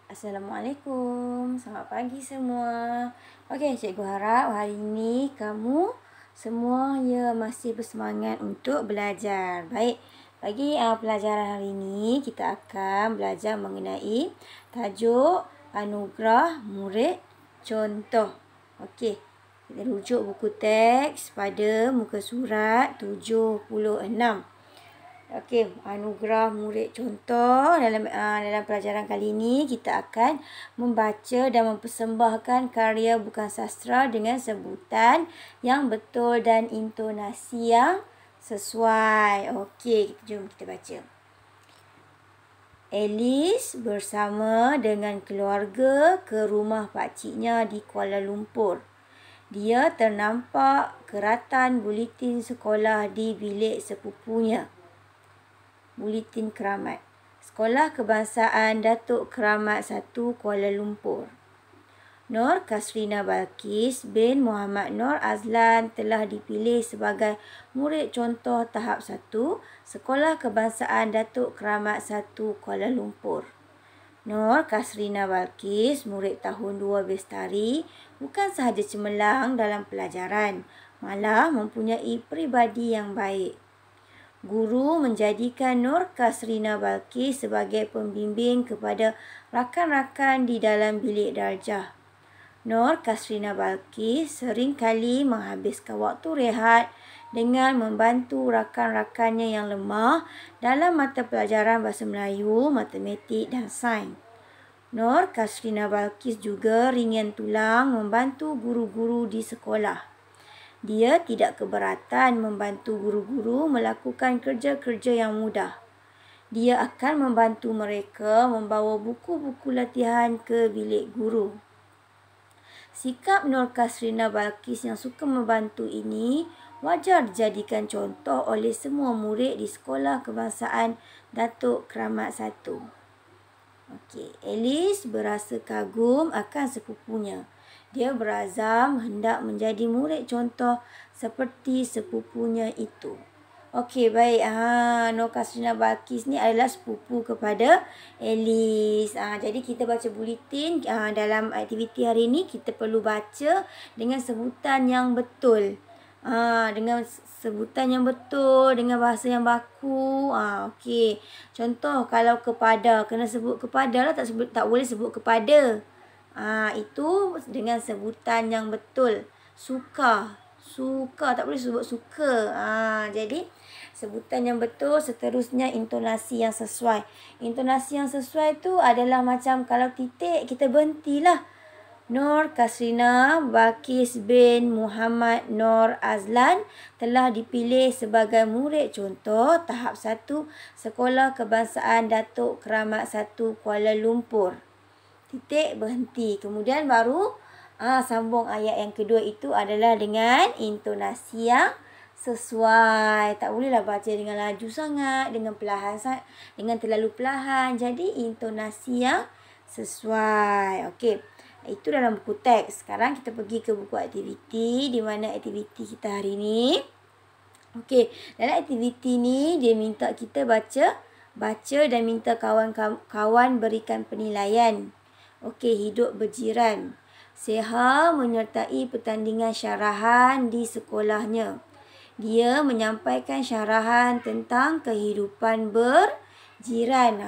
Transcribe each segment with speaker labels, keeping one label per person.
Speaker 1: Assalamualaikum, selamat pagi semua. Okey, cikgu harap hari ini kamu semuanya masih bersemangat untuk belajar. Baik, bagi pelajaran hari ini kita akan belajar mengenai tajuk anugerah murid contoh. Okey, kita rujuk buku teks pada muka surat 76. Okey, anugerah murid contoh dalam pelajaran kali ini kita akan membaca dan mempersembahkan karya bukan sastra dengan sebutan yang betul dan intonasi yang sesuai. Okey, jom kita baca. Alice bersama dengan keluarga ke rumah pakciknya di Kuala Lumpur. Dia ternampak keratan buletin sekolah di bilik sepupunya. Buletin Keramat. Sekolah Kebangsaan Datuk Keramat 1 Kuala Lumpur. Nur Kasrina Balkis bin Muhammad Nur Azlan telah dipilih sebagai murid contoh tahap 1 Sekolah Kebangsaan Datuk Keramat 1 Kuala Lumpur. Nur Kasrina Balkis, murid tahun 2 Bestari, bukan sahaja cemerlang dalam pelajaran, malah mempunyai peribadi yang baik. Guru menjadikan Nur Kasrina Balkis sebagai pembimbing kepada rakan-rakan di dalam bilik darjah. Nur Kasrina Balkis seringkali menghabiskan waktu rehat dengan membantu rakan-rakannya yang lemah dalam mata pelajaran Bahasa Melayu, Matematik dan Sains. Nur Kasrina Balkis juga ringan tulang membantu guru-guru di sekolah. Dia tidak keberatan membantu guru-guru melakukan kerja-kerja yang mudah. Dia akan membantu mereka membawa buku-buku latihan ke bilik guru. Sikap Nur Kasrina Balkis yang suka membantu ini wajar dijadikan contoh oleh semua murid di Sekolah Kebangsaan Datuk Keramat 1. Okey, Alice berasa kagum akan sepupunya. Dia berazam hendak menjadi murid contoh seperti sepupunya itu. Okey, baik. Nur Kasrina Balkis ni adalah sepupu kepada Alice. Jadi kita baca buletin. Dalam aktiviti hari ini kita perlu baca dengan sebutan yang betul. Dengan sebutan yang betul, dengan bahasa yang baku. Okey. Contoh kalau kepada, kena sebut kepada lah, tak boleh sebut kepada. Itu dengan sebutan yang betul. Suka, tak boleh sebut suka. Jadi sebutan yang betul, seterusnya intonasi yang sesuai. Intonasi yang sesuai tu adalah macam kalau titik kita berhentilah. Nur Kasrina Balkis bin Muhammad Nur Azlan telah dipilih sebagai murid contoh tahap 1 Sekolah Kebangsaan Datuk Keramat 1 Kuala Lumpur. Titik, berhenti. Kemudian baru sambung ayat yang kedua itu adalah dengan intonasi yang sesuai. Tak bolehlah baca dengan laju sangat, dengan perlahan sangat, dengan terlalu perlahan. Jadi intonasi yang sesuai. Okey. Itu dalam buku teks. Sekarang kita pergi ke buku aktiviti. Di mana aktiviti kita hari ini? Okey, dalam aktiviti ni dia minta kita baca dan minta kawan-kawan berikan penilaian. Okey, hidup berjiran. Seha menyertai pertandingan syarahan di sekolahnya. Dia menyampaikan syarahan tentang kehidupan berjiran.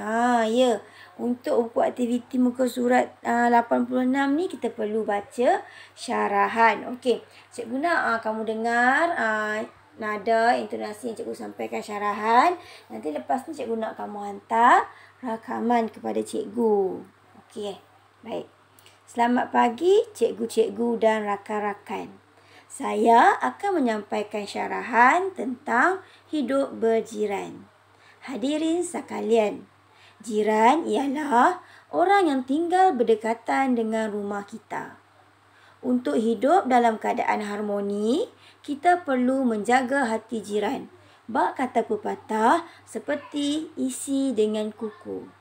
Speaker 1: Ya. Untuk buku aktiviti muka surat 86 ni kita perlu baca syarahan. Okey, cikgu nak kamu dengar nada intonasi yang cikgu sampaikan syarahan. Nanti lepas ni cikgu nak kamu hantar rakaman kepada cikgu. Okey. Baik. Selamat pagi cikgu-cikgu dan rakan-rakan. Saya akan menyampaikan syarahan tentang hidup berjiran. Hadirin sekalian, jiran ialah orang yang tinggal berdekatan dengan rumah kita. Untuk hidup dalam keadaan harmoni, kita perlu menjaga hati jiran. Bak kata pepatah seperti isi dengan kuku.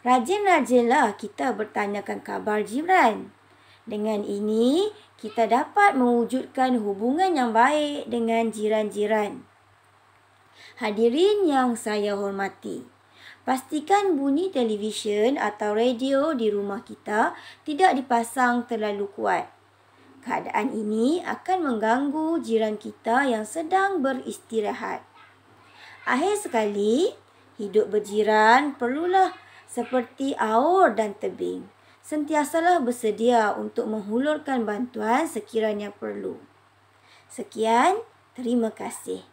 Speaker 1: Rajin-rajinlah kita bertanyakan khabar jiran. Dengan ini, kita dapat mewujudkan hubungan yang baik dengan jiran-jiran. Hadirin yang saya hormati, Pastikan bunyi televisyen atau radio di rumah kita tidak dipasang terlalu kuat. Keadaan ini akan mengganggu jiran kita yang sedang beristirahat. Akhir sekali, hidup berjiran perlulah seperti aur dan tebing. Sentiasalah bersedia untuk menghulurkan bantuan sekiranya perlu. Sekian, terima kasih.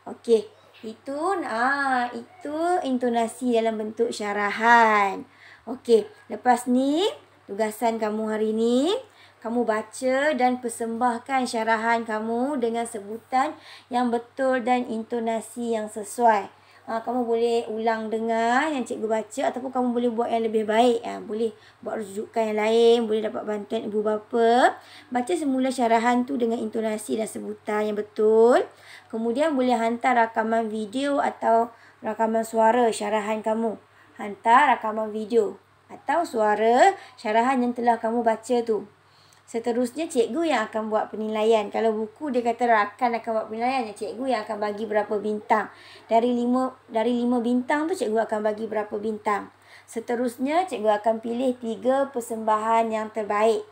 Speaker 1: Okey, itu intonasi dalam bentuk syarahan. Okey, lepas ni tugasan kamu hari ni, kamu baca dan persembahkan syarahan kamu dengan sebutan yang betul dan intonasi yang sesuai. Kamu boleh ulang dengar yang cikgu baca ataupun kamu boleh buat yang lebih baik. Boleh buat rujukan yang lain, boleh dapat bantuan ibu bapa. Baca semula syarahan tu dengan intonasi dan sebutan yang betul. Kemudian boleh hantar rakaman video atau rakaman suara syarahan kamu. Hantar rakaman video atau suara syarahan yang telah kamu baca tu. Seterusnya cikgu yang akan buat penilaian. Kalau buku dia kata rakan akan buat penilaian, cikgu yang akan bagi berapa bintang. Dari 5 bintang tu cikgu akan bagi berapa bintang. Seterusnya cikgu akan pilih 3 persembahan yang terbaik.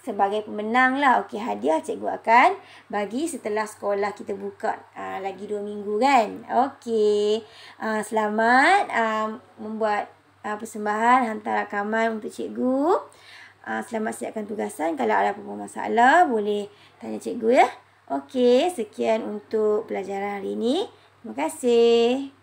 Speaker 1: Sebagai pemenang lah. Okey, hadiah cikgu akan bagi setelah sekolah kita buka. Lagi 2 minggu kan. Okey. Selamat membuat persembahan. Hantar rakaman untuk cikgu. Selamat siapkan tugasan. Kalau ada apa-apa masalah, boleh tanya cikgu ya. Okey, sekian untuk pelajaran hari ini. Terima kasih.